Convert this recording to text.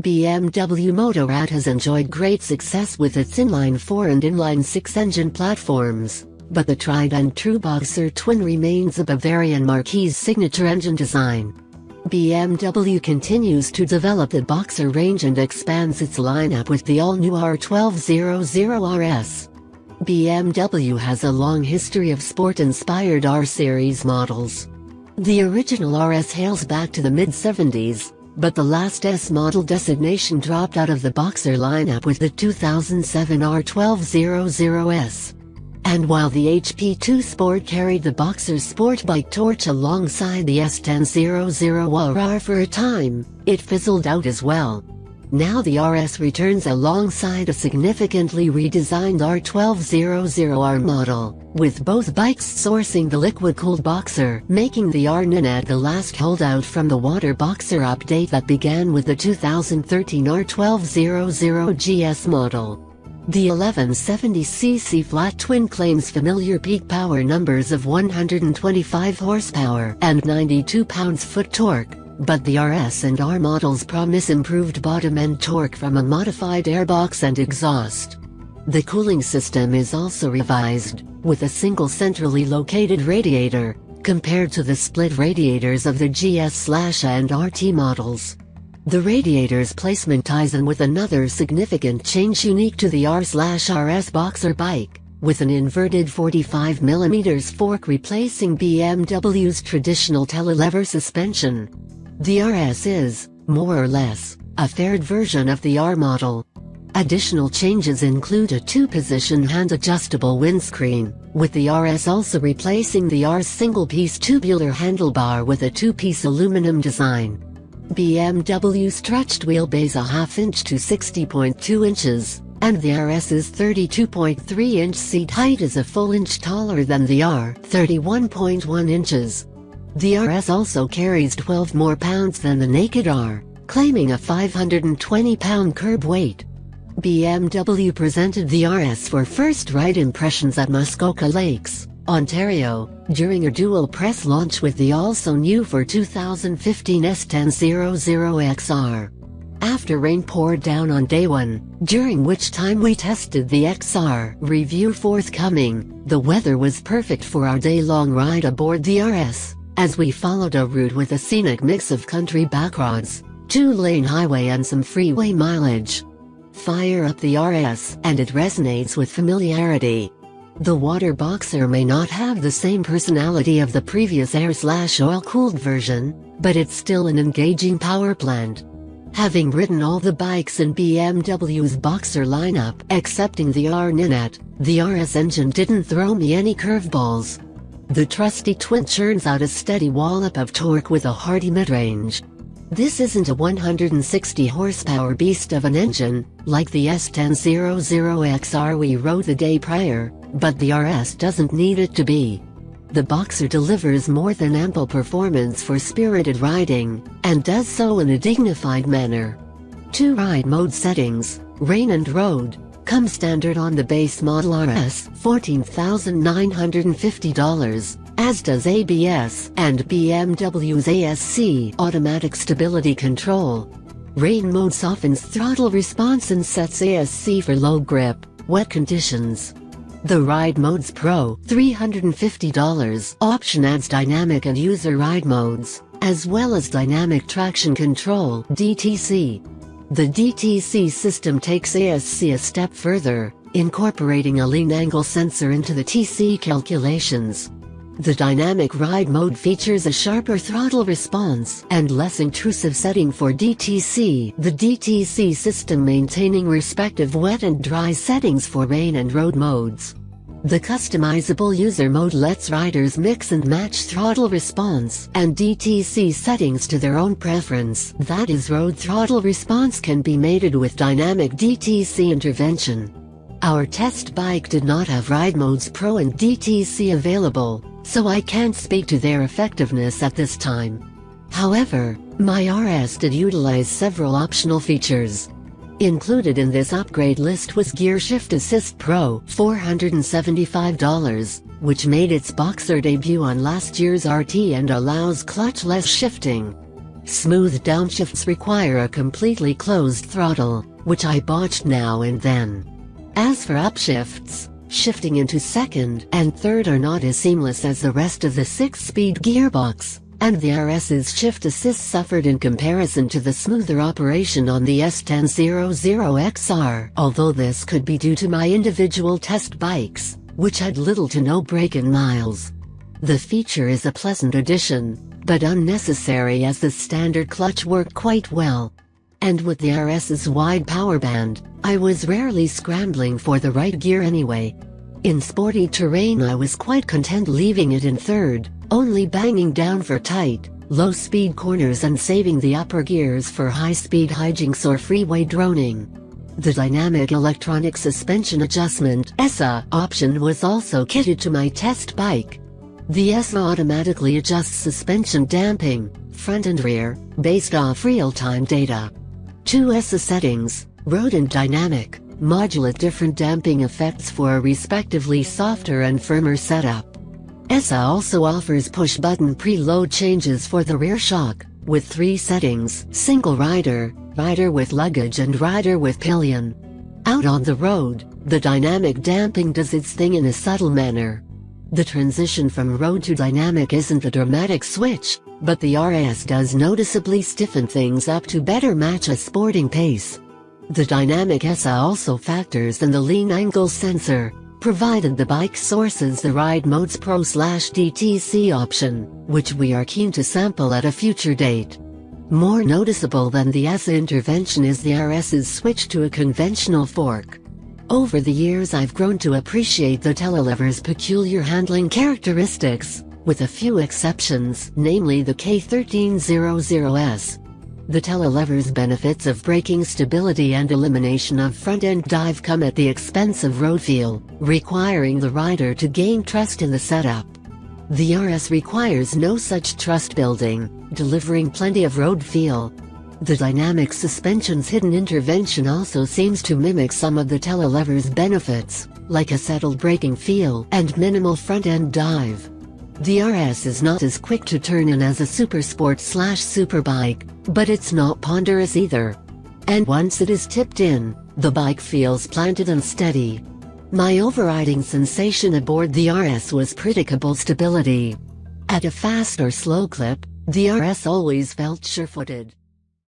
BMW Motorrad has enjoyed great success with its inline 4 and inline 6 engine platforms, but the tried and true Boxer Twin remains a Bavarian marque's signature engine design. BMW continues to develop the Boxer range and expands its lineup with the all-new R1200 RS. BMW has a long history of sport-inspired R-Series models. The original RS hails back to the mid-70s, but the last S model designation dropped out of the Boxer lineup with the 2007 R1200S. And while the HP2 Sport carried the Boxer sport bike torch alongside the S1000RR for a time, it fizzled out as well. Now the RS returns alongside a significantly redesigned R1200R model, with both bikes sourcing the liquid-cooled Boxer, making the R Ninette the last holdout from the water Boxer update that began with the 2013 R1200 GS model. The 1170cc flat twin claims familiar peak power numbers of 125 horsepower and 92 pounds-foot torque, but the RS and R models promise improved bottom-end torque from a modified airbox and exhaust. The cooling system is also revised, with a single centrally located radiator, compared to the split radiators of the GS/A and RT models. The radiator's placement ties in with another significant change unique to the R/RS Boxer bike, with an inverted 45mm fork replacing BMW's traditional telelever suspension. The RS is, more or less, a faired version of the R model. Additional changes include a 2-position hand-adjustable windscreen, with the RS also replacing the R's single-piece tubular handlebar with a 2-piece aluminum design. BMW stretched wheelbase a half-inch to 60.2 inches, and the RS's 32.3-inch seat height is a full inch taller than the R, 31.1 inches. The RS also carries 12 more pounds than the naked R, claiming a 520-pound curb weight. BMW presented the RS for first ride impressions at Muskoka Lakes, Ontario, during a dual press launch with the also new for 2015 S1000XR. After rain poured down on day 1, during which time we tested the XR review forthcoming, the weather was perfect for our day-long ride aboard the RS, as we followed a route with a scenic mix of country backroads, 2-lane highway and some freeway mileage. Fire up the RS and it resonates with familiarity. The water Boxer may not have the same personality of the previous air/oil-cooled version, but it's still an engaging power plant. Having ridden all the bikes in BMW's Boxer lineup excepting the R Ninette, the RS engine didn't throw me any curveballs. The trusty twin churns out a steady wallop of torque with a hearty mid-range. This isn't a 160 horsepower beast of an engine, like the S1000XR we rode the day prior, but the RS doesn't need it to be. The Boxer delivers more than ample performance for spirited riding, and does so in a dignified manner. 2 ride mode settings, rain and road, come standard on the base model RS, $14,950, as does ABS and BMW's ASC automatic stability control. Rain mode softens throttle response and sets ASC for low grip, wet conditions. The Ride Modes Pro $350 option adds dynamic and user ride modes, as well as dynamic traction control (DTC). The DTC system takes ASC a step further, incorporating a lean angle sensor into the TC calculations. The dynamic ride mode features a sharper throttle response and less intrusive setting for DTC, the DTC system maintaining respective wet and dry settings for rain and road modes. The customizable user mode lets riders mix and match throttle response and DTC settings to their own preference. That is, road throttle response can be mated with dynamic DTC intervention. Our test bike did not have Ride Modes Pro and DTC available, so I can't speak to their effectiveness at this time. However, my RS did utilize several optional features. Included in this upgrade list was Gear Shift Assist Pro $475, which made its Boxer debut on last year's RT and allows clutchless shifting. Smooth downshifts require a completely closed throttle, which I botched now and then. As for upshifts, shifting into second and third are not as seamless as the rest of the 6-speed gearbox, and the RS's shift assist suffered in comparison to the smoother operation on the S1000XR, although this could be due to my individual test bikes, which had little to no break-in miles. The feature is a pleasant addition, but unnecessary as the standard clutch worked quite well. And with the RS's wide power band, I was rarely scrambling for the right gear anyway. In sporty terrain I was quite content leaving it in third, only banging down for tight, low-speed corners and saving the upper gears for high-speed hijinks or freeway droning. The Dynamic Electronic Suspension Adjustment (ESA) option was also kitted to my test bike. The ESA automatically adjusts suspension damping, front and rear, based off real-time data. 2 ESA settings, road and dynamic, modulate different damping effects for a respectively softer and firmer setup. ESA also offers push-button preload changes for the rear shock, with 3 settings: single rider, rider with luggage and rider with pillion. Out on the road, the dynamic damping does its thing in a subtle manner. The transition from road to dynamic isn't a dramatic switch, but the RS does noticeably stiffen things up to better match a sporting pace. The dynamic ESA also factors in the lean angle sensor, provided the bike sources the Ride Modes Pro/DTC option, which we are keen to sample at a future date. More noticeable than the ESA intervention is the RS's switch to a conventional fork. Over the years I've grown to appreciate the telelever's peculiar handling characteristics, with a few exceptions, namely the K1300S. The telelever's benefits of braking stability and elimination of front-end dive come at the expense of road feel, requiring the rider to gain trust in the setup. The RS requires no such trust building, delivering plenty of road feel. The dynamic suspension's hidden intervention also seems to mimic some of the telelever's benefits, like a settled braking feel and minimal front-end dive. The RS is not as quick to turn in as a supersport/superbike, but it's not ponderous either. And once it is tipped in, the bike feels planted and steady. My overriding sensation aboard the RS was predictable stability. At a fast or slow clip, the RS always felt sure-footed.